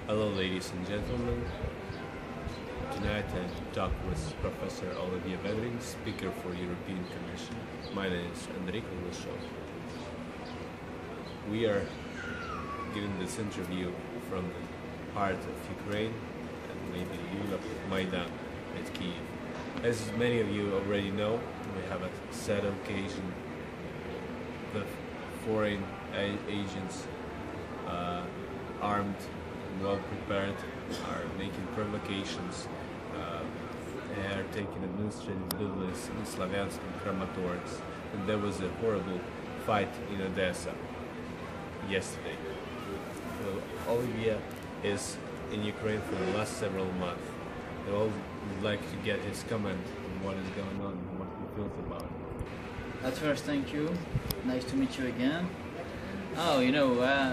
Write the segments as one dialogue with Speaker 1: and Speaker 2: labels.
Speaker 1: Hello, ladies and gentlemen. Tonight I talk with Professor Olivier Vedrine, speaker for European Commission. My name is Enrico Wilshow. We are giving this interview from the heart of Ukraine and maybe Europe, Maidan at Kyiv. As many of you already know, we have a sad occasion. The foreign agents, armed, well prepared, are making provocations. They are taking administrative buildings in Slavyansk and Kramatorsk, and there was a horrible fight in Odessa yesterday. Well, Olivier is in Ukraine for the last several months. I would like to get his comment on what is going on and what he feels about it.
Speaker 2: At first, thank you. Nice to meet you again. Oh,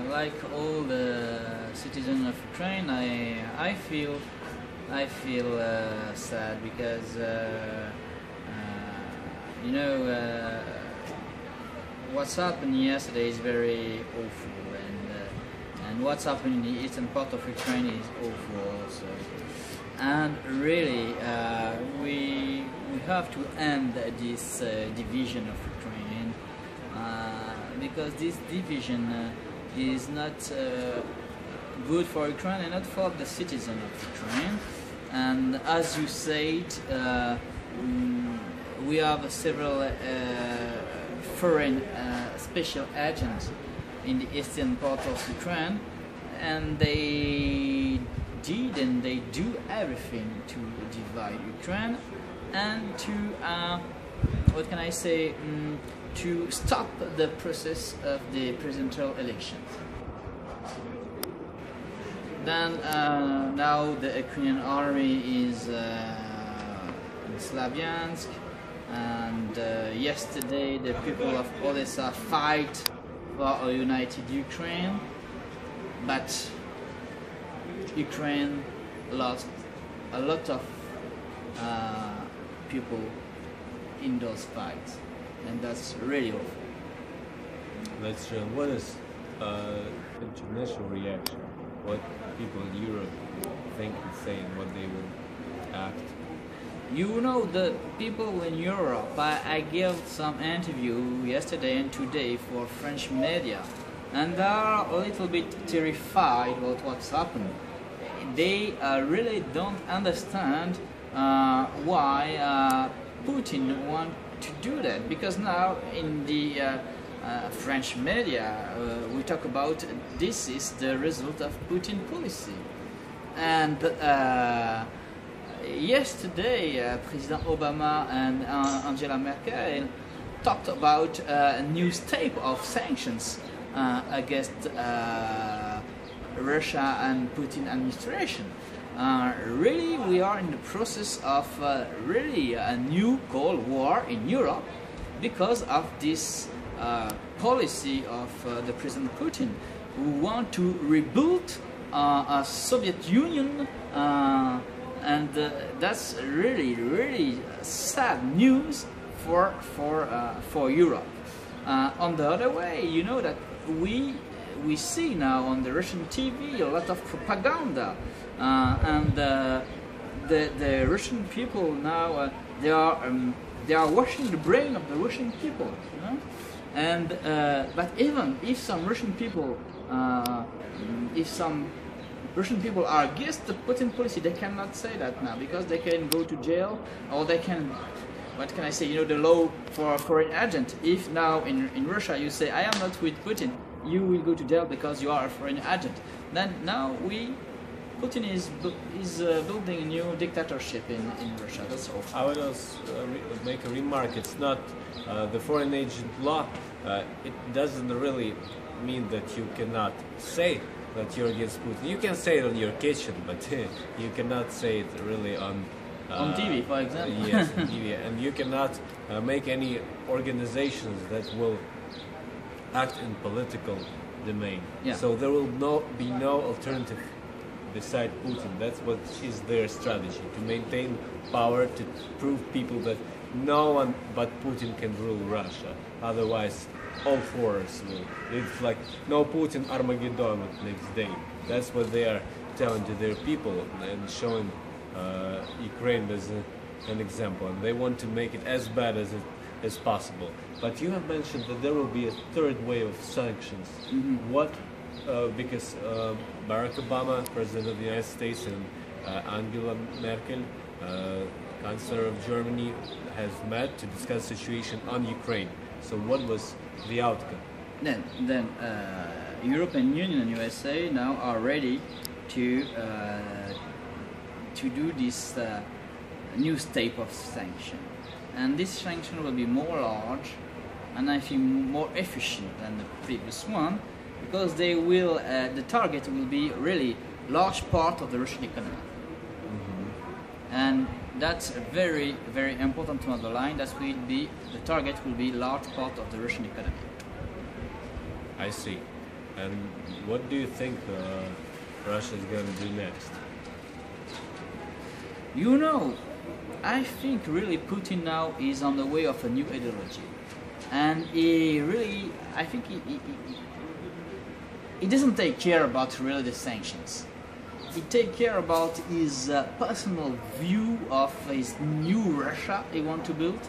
Speaker 2: like all the citizens of Ukraine, I feel sad because what's happened yesterday is very awful, and what's happened in the eastern part of Ukraine is awful also. And really, we have to end this division of Ukraine. Because this division is not good for Ukraine and not for the citizens of Ukraine. And as you said, we have several foreign special agents in the eastern part of Ukraine, and they did and they do everything to divide Ukraine and to, what can I say, to stop the process of the presidential elections. Then now the Ukrainian army is in Slavyansk, and yesterday the people of Odessa fight for a united Ukraine, but Ukraine lost a lot of people in those fights. And that's really awful.
Speaker 1: That's true. What is international reaction? What people in Europe think and say, and what they will act?
Speaker 2: The people in Europe, I gave some interview yesterday and today for French media, and they are a little bit terrified about what's happened. They really don't understand why Putin wants to do that, because now in the French media we talk about this is the result of Putin policy. And yesterday President Obama and Angela Merkel talked about a new step of sanctions against Russia and Putin administration. Really, we are in the process of really a new Cold War in Europe because of this policy of the President Putin, who want to rebuild a Soviet Union, and that's really sad news for Europe. On the other way, you know that we see now on the Russian TV a lot of propaganda. And the Russian people now they are washing the brain of the Russian people, and but even if some Russian people are against the Putin policy, they cannot say that now because they can go to jail, or they can, what can I say, the law for a foreign agent. If now in Russia you say I am not with Putin, you will go to jail because you are a foreign agent. Then now Putin is building a new dictatorship in Russia. That's all.
Speaker 1: I would also make a remark. It's not the foreign agent law. It doesn't really mean that you cannot say that you're against Putin. You can say it on your kitchen, but you cannot say it really on
Speaker 2: TV, for example.
Speaker 1: Yes, on TV, and you cannot make any organizations that will act in political domain.
Speaker 2: Yeah.
Speaker 1: So there will be no alternative beside Putin. That's what is their strategy, to maintain power, to prove people that no one but Putin can rule Russia. Otherwise, all foreigners will. It's like no Putin, Armageddon next day. That's what they are telling to their people and showing Ukraine as an example, and they want to make it as bad as possible. But you have mentioned that there will be a third wave of sanctions. What? Because Barack Obama, President of the United States, and Angela Merkel, Chancellor of Germany, has met to discuss the situation on Ukraine. So what was the outcome?
Speaker 2: Then European Union and USA now are ready to do this new step of sanction, and this sanction will be more large and I think more efficient than the previous one, because they will the target will be really large part of the Russian economy. And that's very, very important to underline. That will be the target will be large part of the Russian economy.
Speaker 1: I see. And what do you think Russia is going to do next?
Speaker 2: You know, I think really Putin now is on the way of a new ideology, and I think he doesn't take care about really the sanctions. He take care about his personal view of his new Russia he want to build,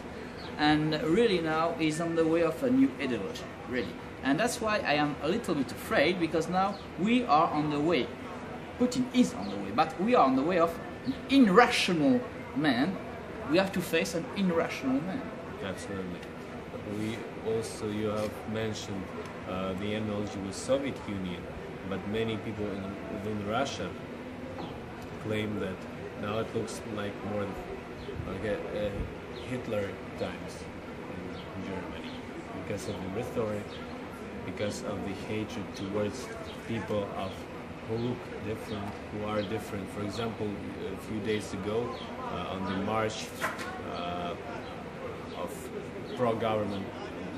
Speaker 2: and really now he's on the way of a new ideology, really. And that's why I am a little bit afraid, because now we are on the way. Putin is on the way, but we are on the way of an irrational man. We have to face an irrational man.
Speaker 1: Absolutely. You have mentioned the analogy with Soviet Union, but many people within Russia claim that now it looks like more like a Hitler times in Germany, because of the rhetoric, because of the hatred towards people who look different, who are different. For example, a few days ago, on the march of pro-government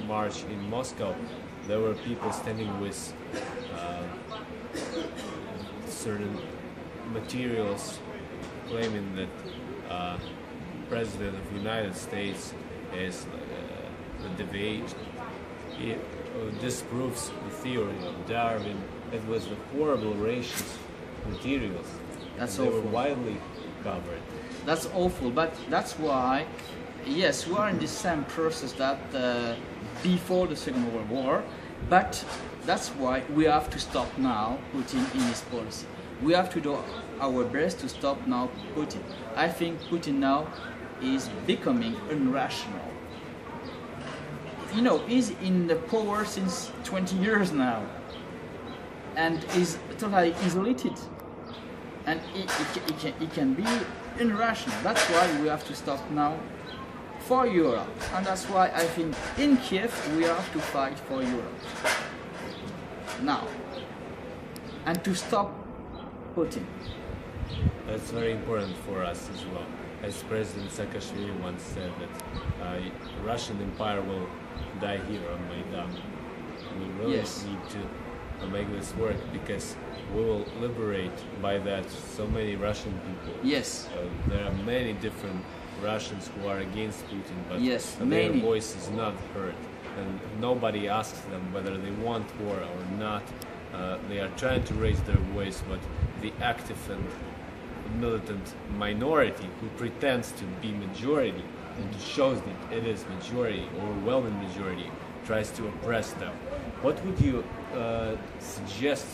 Speaker 1: march in Moscow, there were people standing with certain materials claiming that President of the United States is the deviation. It disproves the theory of Darwin. It was the horrible racist materials.
Speaker 2: That's
Speaker 1: awful. They were widely covered.
Speaker 2: That's awful, but that's why, yes, we are in the same process that before the Second World War, but that's why we have to stop now Putin in his policy. We have to do our best to stop now Putin. I think Putin now is becoming irrational. You know, he's in the power since 20 years now, and is totally isolated, and he can be irrational. That's why we have to stop now for Europe, and that's why I think in Kyiv we have to fight for Europe now, and to stop Putin.
Speaker 1: That's very important for us as well. As President Saakashvili once said that Russian Empire will die here on Maidan. We really need to make this work, because we will liberate by that so many Russian people.
Speaker 2: Yes.
Speaker 1: There are many different Russians who are against Putin, but
Speaker 2: many.
Speaker 1: their voice is not heard, and nobody asks them whether they want war or not. They are trying to raise their voice, but the active and militant minority who pretends to be majority and shows that it is majority, overwhelming majority, tries to oppress them. What would you suggest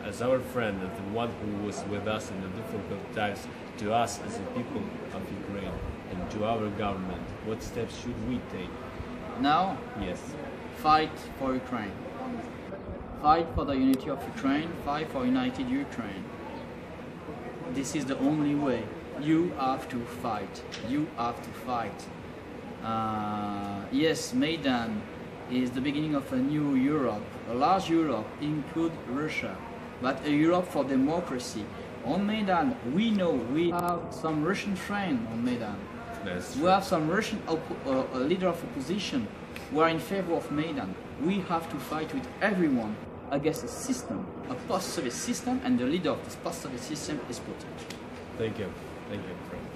Speaker 1: as our friend, as the one who was with us in the difficult times, to us as the people of Ukraine and to our government? What steps should we take?
Speaker 2: Now?
Speaker 1: Yes.
Speaker 2: Fight for Ukraine. Fight for the unity of Ukraine. Fight for united Ukraine. This is the only way. You have to fight. You have to fight. Yes, Maidan is the beginning of a new Europe. A large Europe include Russia, but a Europe for democracy. On Maidan, we know we have some Russian friends on Maidan. We have some Russian leader of opposition who are in favor of Maidan. We have to fight with everyone against a system, a post-Soviet system, and the leader of this post-Soviet system is Putin.
Speaker 1: Thank you. Thank you, friend.